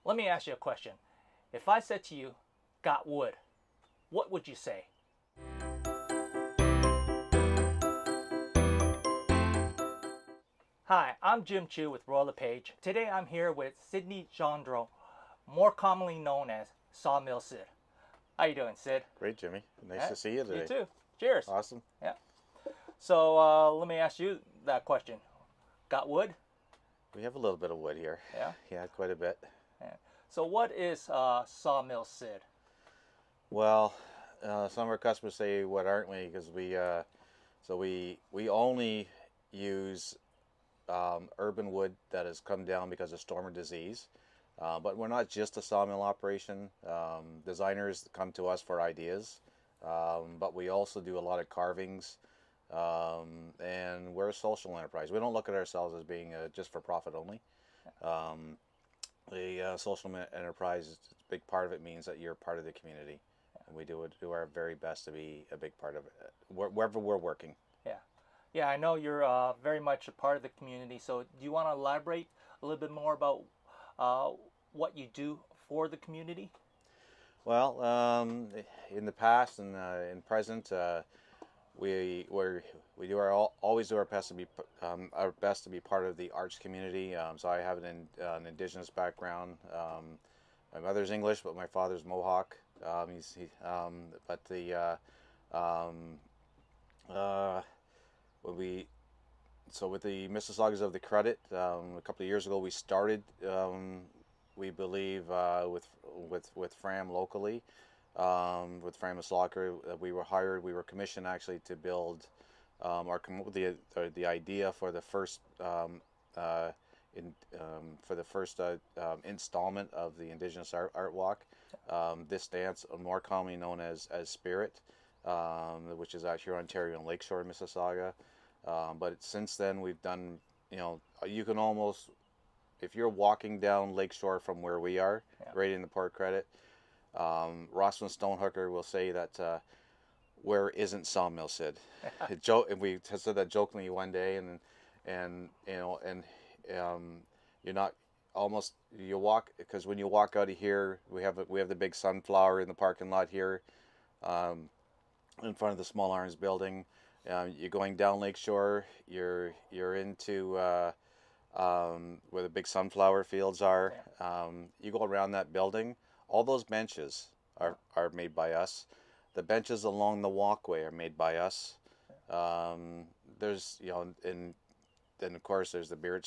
Let me ask you a question. If I said to you, got wood, what would you say? Hi, I'm Jim Chu with Royal LePage. Today I'm here with Sidney Gendron, more commonly known as Sawmill Sid. How you doing, Sid? Great, Jimmy. Nice to see you today. You too. Cheers. Awesome. Yeah. So let me ask you that question. Got wood? We have a little bit of wood here. Yeah? Yeah, quite a bit. Yeah. So what is Sawmill Sid? Well, some of our customers say, "What aren't we?" Because we only use urban wood that has come down because of storm or disease. But we're not just a sawmill operation. Designers come to us for ideas, but we also do a lot of carvings, and we're a social enterprise. We don't look at ourselves as being just for profit only. The social enterprise, a big part of it means that you're part of the community, and we do our very best to be a big part of it wherever we're working. Yeah, yeah. I know you're very much a part of the community. So do you want to elaborate a little bit more about what you do for the community? Well, in the past and in present, we always do our best to be part of the arts community. So I have an indigenous background. My mother's English, but my father's Mohawk. With the Mississaugas of the Credit, a couple of years ago, we started. We believe with Fram locally, with Fram Mississauga, we were commissioned actually to build or come up with the idea for the first installment of the Indigenous Art Walk. This dance, more commonly known as Spirit, which is out here in Ontario and Lakeshore, Mississauga. But since then, we've done, you can almost, if you're walking down Lakeshore from where we are, right in the Port Credit, Rossman Stonehooker will say that where isn't Sawmill Sid? We said that jokingly one day, and you're not almost, you walk, because when you walk out of here, we have the big sunflower in the parking lot here, in front of the Small Arms building. You're going down Lakeshore. You're into where the big sunflower fields are. You go around that building. All those benches are made by us. The benches along the walkway are made by us. There's and then of course there's the beer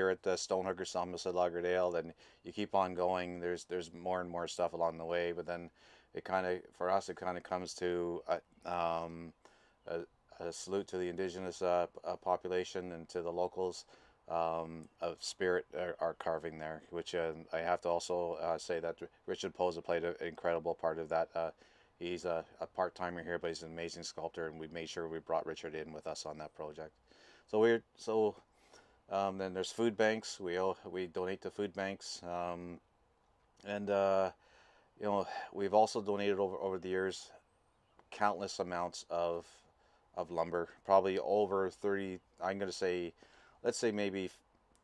at the Stonehooker Sawmill Sid Lagerdale. Then you keep on going. There's more and more stuff along the way. But then for us it kind of comes to a salute to the indigenous population and to the locals of Spirit are carving there, which I have to also say that Richard Posa played an incredible part of that. He's a part-timer here, but he's an amazing sculptor, and we made sure we brought Richard in with us on that project. So then there's food banks. We donate to food banks, and we've also donated over the years countless amounts of lumber, probably over 30. I'm going to say, let's say maybe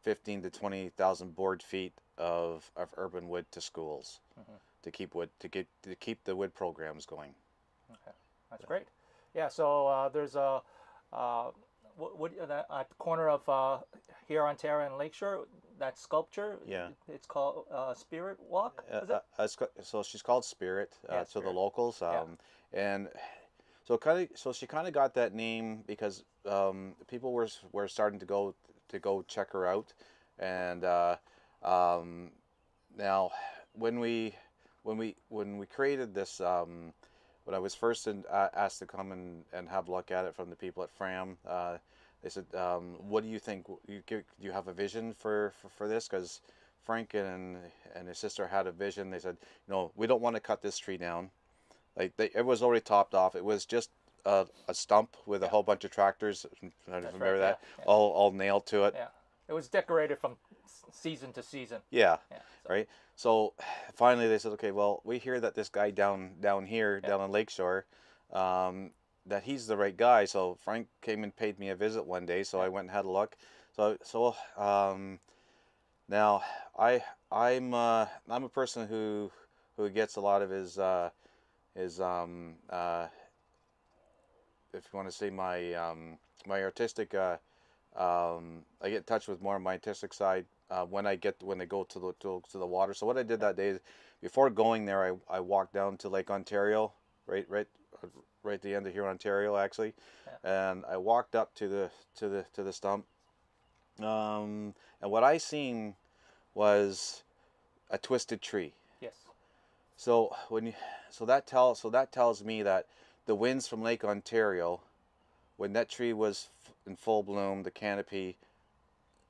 15 to 20,000 board feet of urban wood to schools, to keep the wood programs going. Okay, that's great. Yeah. So there's a at the corner of here, Ontario and Lakeshore, that sculpture. Yeah. It's called Spirit Walk. Is it? So she's called Spirit to Spirit. the locals, and so she kind of got that name because people were starting to go check her out, and now when we created this, when I was first asked to come and have a look at it from the people at Fram, they said, "What do you think? Do you have a vision for this?" Because Frank and his sister had a vision. They said, we don't want to cut this tree down. It was already topped off. It was just a stump with a whole bunch of tractors. Remember that? Yeah. All nailed to it. Yeah, it was decorated from season to season. Yeah, right. So finally they said, okay, well, we hear that this guy down here, down on Lakeshore, that he's the right guy. So Frank came and paid me a visit one day. So I went and had a look. So Now, I'm a person who gets a lot of his if you want to say my my artistic I get in touch with more of my artistic side when I go to the water. So what I did that day is before going there, I walked down to Lake Ontario, right at the end of here, Ontario actually, Yeah. and I walked up to the stump, and what I seen was a twisted tree. Yes. So when you, so that tells me that the winds from Lake Ontario, when that tree was in full bloom, the canopy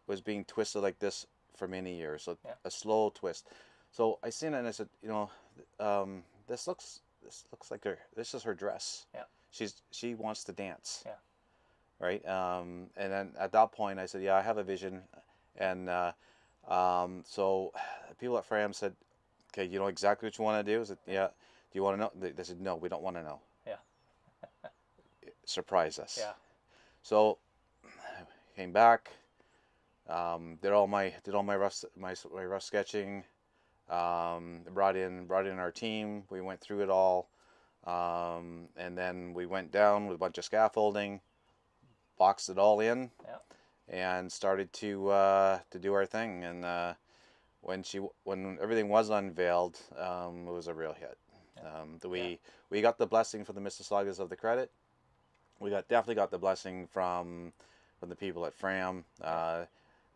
was being twisted like this for many years. So Yeah. a slow twist. So I seen it and I said, this looks like this is her dress. Yeah. She wants to dance, Yeah. right? And then at that point I said, yeah, I have a vision, and so people at Fram said, okay, you know exactly what you want to do? I said, yeah. Do you want to know? They said, no, we don't want to know. Yeah. Surprise us. Yeah. So came back, did all my rough sketching, brought in our team. We went through it all, and then we went down with a bunch of scaffolding, boxed it all in, Yeah. and started to do our thing. And when everything was unveiled, it was a real hit. We got the blessing from the Mississaugas of the credit. We definitely got the blessing from the people at Fram.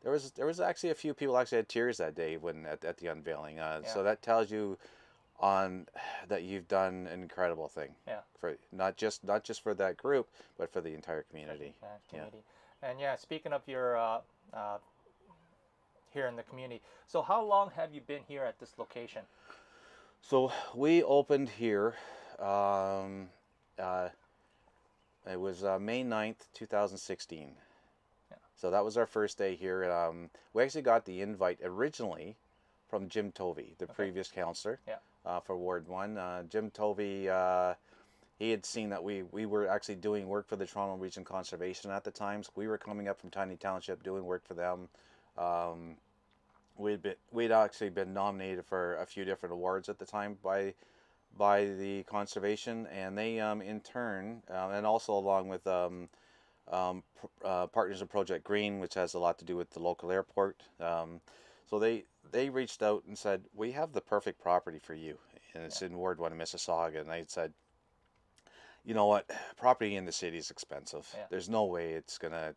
There was actually a few people actually had tears that day when at the unveiling. So that tells you that you've done an incredible thing. Yeah. For not just for that group, but for the entire community. Community. And yeah, speaking of your here in the community, so how long have you been here at this location? So we opened here. It was May 9th, 2016. Yeah. So that was our first day here. We actually got the invite originally from Jim Tovey, the previous councillor, for Ward 1. Jim Tovey, he had seen that we were actually doing work for the Toronto Region Conservation at the time. So we were coming up from Tiny Township doing work for them. We'd actually been nominated for a few different awards at the time by the conservation, and they in turn, and also along with Partners of Project Green, which has a lot to do with the local airport. So they reached out and said, we have the perfect property for you, and it's in Ward 1 in Mississauga. And they said, you know what, property in the city is expensive. There's no way it's gonna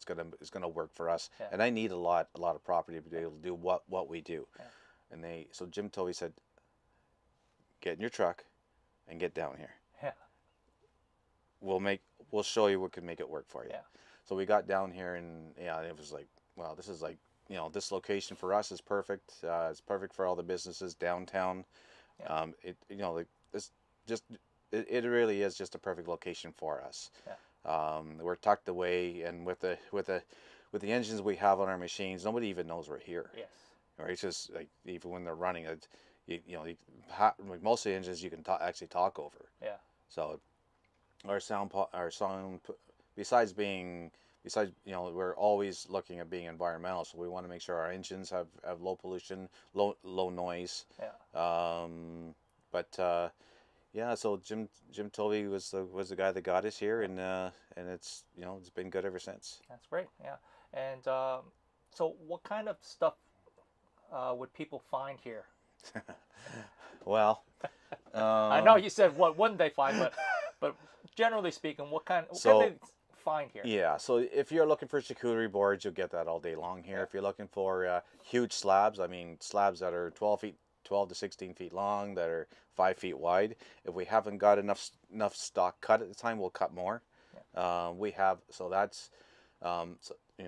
work for us, and I need a lot of property to be able to do what we do. And so Jim Tovey said, get in your truck and get down here. Yeah. We'll show you what can make it work for you. Yeah. So we got down here, and it was like, wow, this is like, this location for us is perfect. It's perfect for all the businesses downtown. Yeah. It really is just a perfect location for us. Yeah. We're tucked away, and with the engines we have on our machines, nobody even knows we're here. Yes. Right? It's just like, even when they're running, like most of the engines you can actually talk over. Yeah. So our sound, besides we're always looking at being environmental, so we want to make sure our engines have low pollution, low noise. Yeah. So Jim Tovey was the guy that got us here, and it's it's been good ever since. That's great. Yeah. And so what kind of stuff would people find here? Well, I know you said what wouldn't they find, but generally speaking, what can they find here? Yeah, so if you're looking for charcuterie boards, you'll get that all day long here. If you're looking for huge slabs, I mean slabs that are 12 to 16 feet long, that are 5 feet wide. If we haven't got enough stock cut at the time, we'll cut more. We have, so that's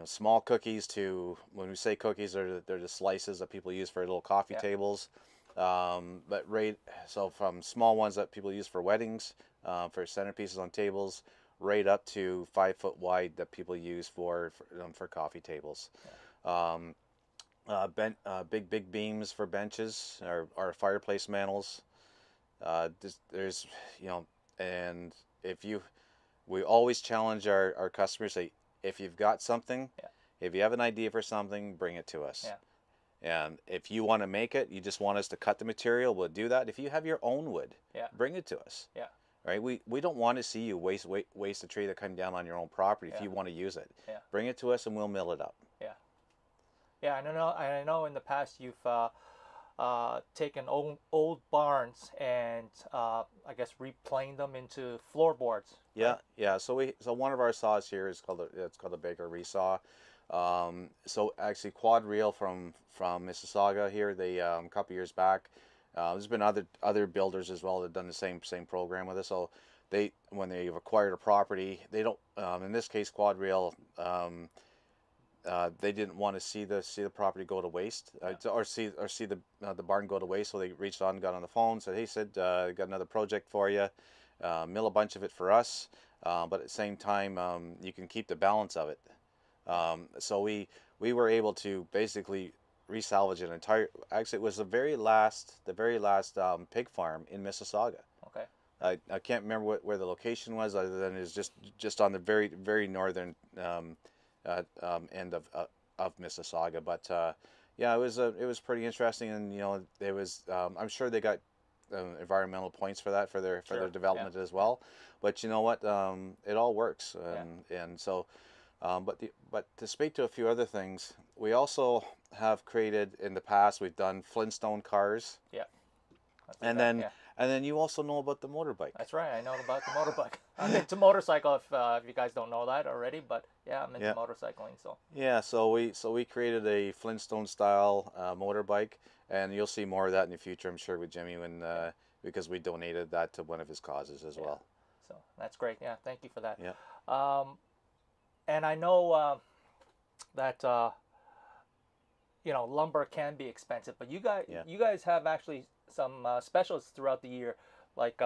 small cookies to, when we say cookies, they're the slices that people use for little coffee tables. So from small ones that people use for weddings, for centerpieces on tables, right up to 5 foot wide that people use for coffee tables. Big beams for benches, or fireplace mantles. There's and we always challenge our customers, say, if you've got something, if you have an idea for something, bring it to us. And if you want to make it, you just want us to cut the material, we'll do that. If you have your own wood, Yeah. bring it to us. Yeah. Right? We don't want to see you waste a tree that come down on your own property if Yeah. you want to use it. Yeah. Bring it to us and we'll mill it up. Yeah. Yeah, I know in the past you've taken old barns and I guess replaned them into floorboards. Yeah, right? yeah. So one of our saws here is called it's called a Baker resaw. So actually quad reel from Mississauga here. They a couple years back. There's been other builders as well that have done the same program with us. So when they've acquired a property, they don't in this case quad reel. They didn't want to see the property go to waste, or see the barn go to waste. So they reached on, got on the phone, said, "Hey Sid, got another project for you. Mill a bunch of it for us, but at the same time, you can keep the balance of it." So we were able to basically resalvage an entire. Actually, it was the very last pig farm in Mississauga. Okay. I can't remember where the location was, other than it's just on the very northern. End of Mississauga, but yeah, it was pretty interesting, and there was I'm sure they got environmental points for that for their development as well. But you know what, it all works, and so but to speak to a few other things, we also have created in the past. We've done Flintstone cars. Yeah. And then you also know about the motorbike. That's right. I know about the motorbike. I'm into motorcycle. If you guys don't know that already, but yeah, I'm into motorcycling. So yeah, so we created a Flintstone style motorbike, and you'll see more of that in the future, I'm sure, with Jimmy because we donated that to one of his causes as well. So that's great. Yeah, thank you for that. Yeah. And I know that lumber can be expensive, but you guys have actually some specials throughout the year, like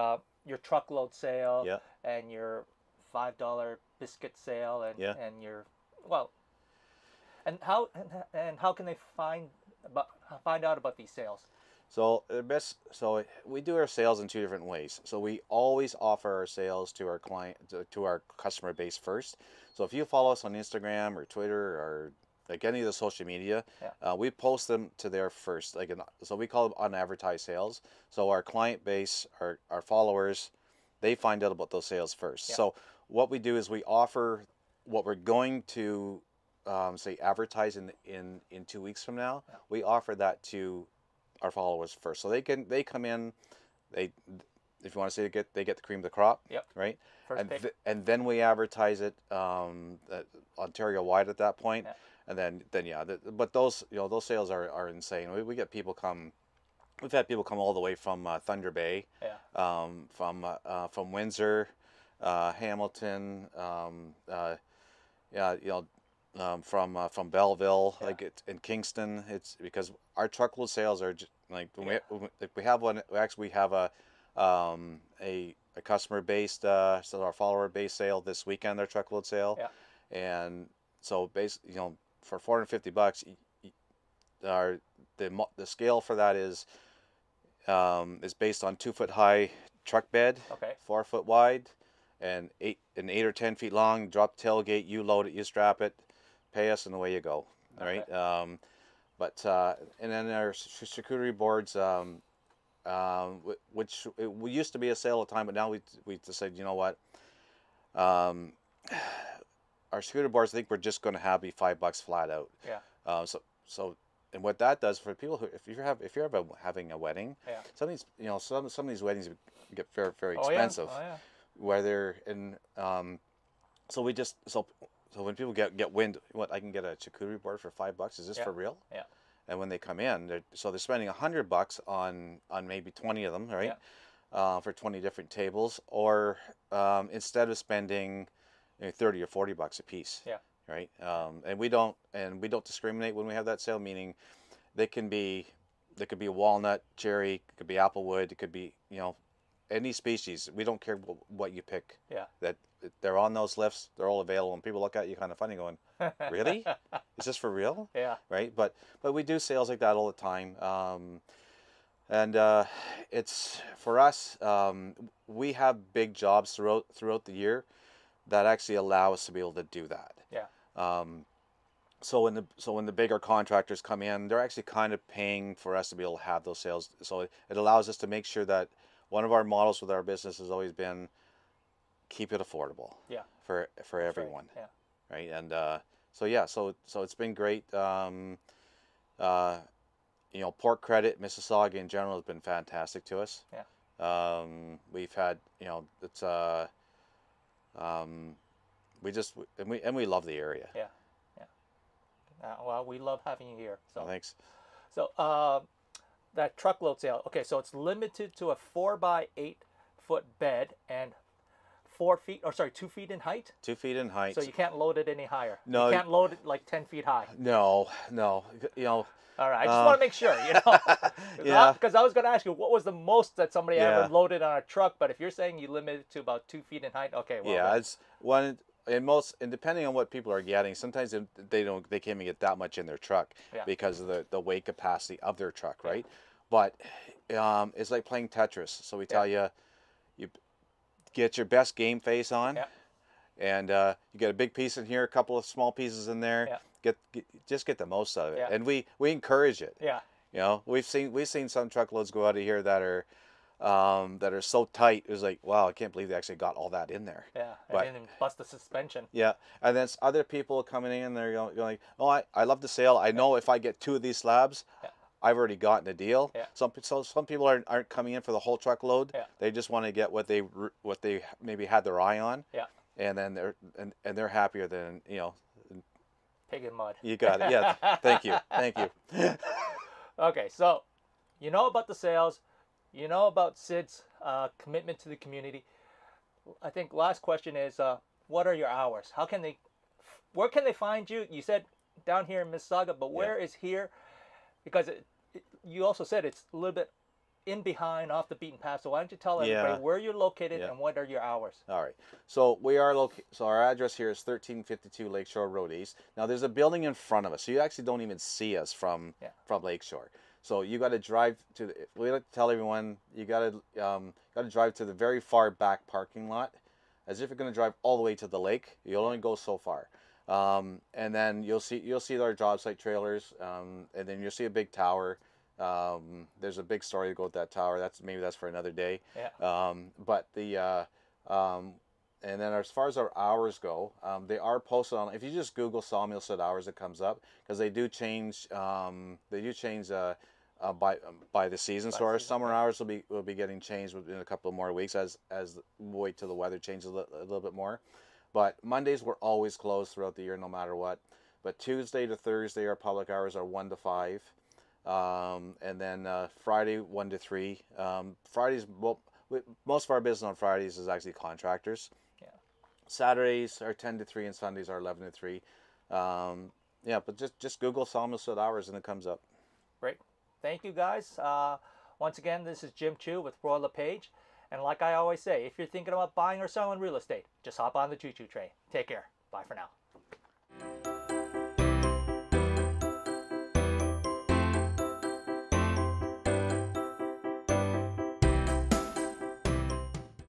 your truckload sale and your $5 biscuit sale and your and how can they find out about these sales? So we do our sales in two different ways. So we always offer our sales to our to our customer base first. So if you follow us on Instagram or Twitter or like any of the social media, we post them to there first. So we call them unadvertised sales. So our client base, our followers, they find out about those sales first. Yeah. So what we do is we offer what we're going to say advertise in 2 weeks from now. Yeah. We offer that to our followers first. So they come in, if you want to say they get the cream of the crop, right? And then we advertise it Ontario wide at that point. Yeah. And then but those sales are insane. We get people come. We've had people come all the way from Thunder Bay, from Windsor, Hamilton, from Belleville, in Kingston. It's because our truckload sales are just like we have one. Actually, we have a customer based, so our follower based sale this weekend. Our truckload sale, and so basically, for $450, the scale for that is based on 2 foot high truck bed, 4 foot wide, and 8 or 10 feet long. Drop the tailgate, you load it, you strap it, pay us, and away you go. All right. And then our charcuterie boards, which we used to be a sale at the time, but now we decided, you know what, our charcuterie boards, I think we're just going to have be $5 flat out. Yeah. So and what that does for people who, if you're having a wedding, some of these some of these weddings get very expensive. Oh, yeah. Whether in so when people get wind, what, I can get a charcuterie board for $5. Is this for real? Yeah. And when they come in, they're spending $100 on maybe 20 of them, right? Yeah. For 20 different tables, or instead of spending $30 or $40 a piece. Yeah. Right. And we don't discriminate when we have that sale. Meaning, they could be walnut, cherry, it could be applewood, it could be any species. We don't care what you pick. Yeah. That they're on those lists. They're all available. And people look at you kind of funny, going, "Really? Is this for real?" Yeah. Right. But we do sales like that all the time. And it's for us. We have big jobs throughout the year that actually allow us to be able to do that. Yeah. So when the bigger contractors come in, they're actually kind of paying for us to be able to have those sales. So it allows us to make sure that one of our models with our business has always been keep it affordable. Yeah. For everyone. Right. Yeah. Right. And so it's been great. You know, Port Credit, Mississauga in general has been fantastic to us. Yeah. We've had, you know, it's we love the area. Yeah. Well, we love having you here. So thanks. So that truckload sale. Okay, so it's limited to a 4x8 foot bed and 2 feet in height. 2 feet in height. So you can't load it any higher. No, you can't load it like 10 feet high. No. You know. All right, I just want to make sure, you know. Yeah. Because I was going to ask you, what was the most that somebody ever loaded on a truck? But if you're saying you limit it to about 2 feet in height, okay. Well, yeah, it's one. And depending on what people are getting, sometimes they can't even get that much in their truck because of the weight capacity of their truck, right? But it's like playing Tetris. So we tell you get your best game face on, and you get a big piece in here, a couple of small pieces in there. Just get the most out of it, and we encourage it. Yeah, you know, we've seen some truckloads go out of here that are so tight. It was like, wow, I can't believe they actually got all that in there. Yeah, and then bust the suspension. Yeah, and then other people coming in, they're going, oh, I love the sale. I know if I get 2 of these slabs, I've already gotten a deal. Yeah. Some people aren't coming in for the whole truckload. Yeah. They just want to get what they maybe had their eye on. Yeah. And then they're happier than, you know. Pig in mud. You got it. Yeah. Thank you. Thank you. Okay, so you know about the sales. You know about Sid's commitment to the community. I think last question is, what are your hours? Where can they find you? You said down here in Mississauga, but where is here? Because you also said it's a little bit in behind, off the beaten path. So why don't you tell everybody where you're located and what are your hours? All right. So our address here is 1352 Lakeshore Road East. Now there's a building in front of us, so you actually don't even see us from Lakeshore. So you got to drive to. We like to tell everyone you got to drive to the very far back parking lot, as if you're going to drive all the way to the lake. You'll only go so far, and then you'll see our job site trailers, and then you'll see a big tower. There's a big story to go with that tower. That's for another day. Yeah. But and then as far as our hours go, they are posted on. If you just Google Sawmill Sid hours, it comes up because they do change. By the season. So our summer hours will be getting changed in a couple of more weeks as wait till the weather changes a little bit more. But Mondays we're always closed throughout the year, no matter what. But Tuesday to Thursday our public hours are 1 to 5, and then Friday 1 to 3. Fridays, most of our business on Fridays is actually contractors. Yeah. Saturdays are 10 to 3 and Sundays are 11 to 3. Yeah, but just Google Sawmill Sid hours and it comes up. Great. Thank you, guys. Once again, this is Jim Chu with Roy LePage. And like I always say, if you're thinking about buying or selling real estate, just hop on the choo-choo train. Take care. Bye for now.